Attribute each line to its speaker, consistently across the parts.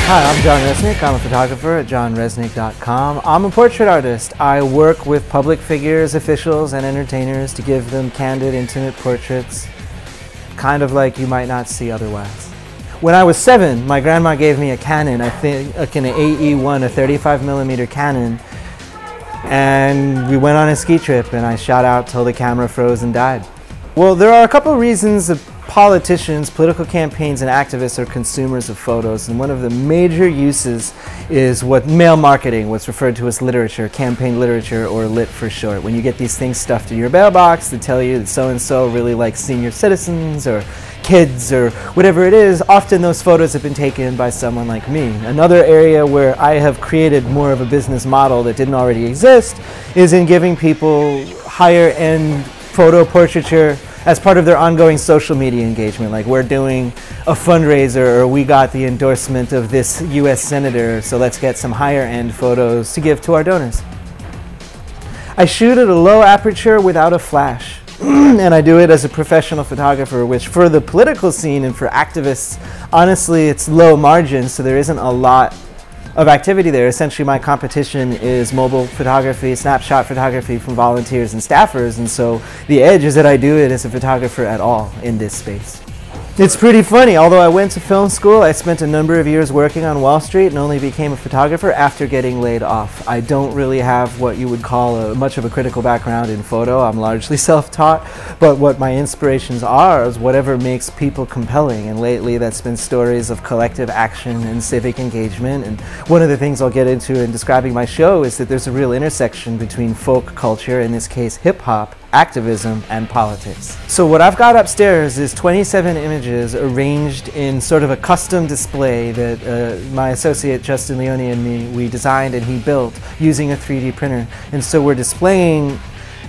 Speaker 1: Hi, I'm Jon Reznick. I'm a photographer at jonreznick.com. I'm a portrait artist. I work with public figures, officials, and entertainers to give them candid, intimate portraits, kind of like you might not see otherwise. When I was 7, my grandma gave me a Canon, I think like an AE1, a 35mm Canon, and we went on a ski trip and I shot out till the camera froze and died. Well, there are a couple of reasons that politicians, political campaigns, and activists are consumers of photos, and one of the major uses is mail marketing, what's referred to as literature, campaign literature, or lit for short. When you get these things stuffed in your mailbox that tell you that so-and-so really likes senior citizens or kids or whatever it is, often those photos have been taken by someone like me. Another area where I have created more of a business model that didn't already exist is in giving people higher-end photo portraiture as part of their ongoing social media engagement. Like, we're doing a fundraiser, or we got the endorsement of this US senator, so let's get some higher end photos to give to our donors. I shoot at a low aperture without a flash. And I do it as a professional photographer, which for the political scene and for activists, honestly, it's low margin, so there isn't a lot of activity there. Essentially, my competition is mobile photography, snapshot photography from volunteers and staffers, and so the edge is that I do it as a photographer at all in this space. It's pretty funny. Although I went to film school, I spent a number of years working on Wall Street and only became a photographer after getting laid off. I don't really have what you would call much of a critical background in photo. I'm largely self-taught, but what my inspirations are is whatever makes people compelling, and lately that's been stories of collective action and civic engagement. And one of the things I'll get into in describing my show is that there's a real intersection between folk culture, in this case hip-hop, activism, and politics. So what I've got upstairs is 27 images arranged in sort of a custom display that my associate Justin Leone and me, we designed and he built using a 3D printer. And so we're displaying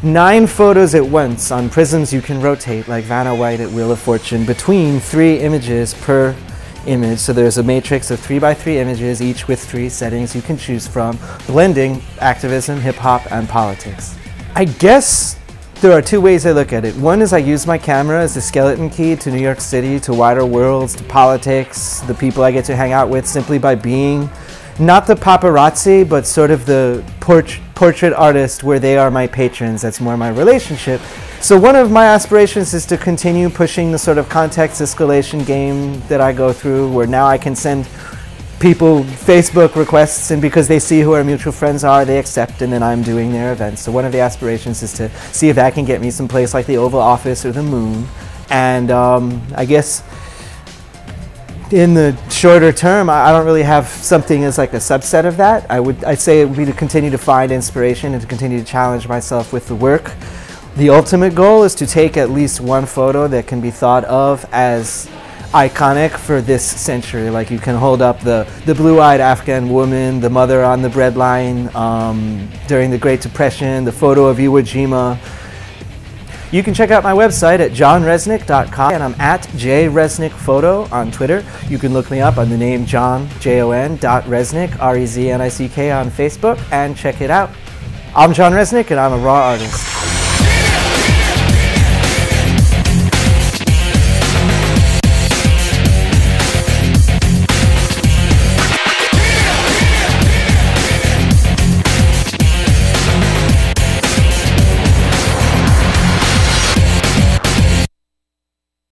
Speaker 1: 9 photos at once on prisms you can rotate like Vanna White at Wheel of Fortune between 3 images per image. So there's a matrix of 3x3 images, each with 3 settings you can choose from, blending activism, hip-hop, and politics. I guess there are 2 ways I look at it. One is I use my camera as the skeleton key to New York City, to wider worlds, to politics, the people I get to hang out with, simply by being not the paparazzi, but sort of the portrait artist where they are my patrons. That's more my relationship. So one of my aspirations is to continue pushing the sort of context escalation game that I go through, where now I can send people Facebook requests, and because they see who our mutual friends are, they accept, and then I'm doing their events. So one of the aspirations is to see if that can get me someplace like the Oval Office or the moon. And I guess in the shorter term, I don't really have something as like a subset of that. I'd say it would be to continue to find inspiration and to continue to challenge myself with the work. The ultimate goal is to take at least one photo that can be thought of as iconic for this century. Like, you can hold up the blue-eyed Afghan woman, the mother on the breadline during the Great Depression, the photo of Iwo Jima. You can check out my website at jonreznick.com, and I'm at JReznickPhoto on Twitter. You can look me up on the name Jon, Jon.Reznick, R-E-Z-N-I-C-K on Facebook, and check it out. I'm Jon Reznick, and I'm a raw artist.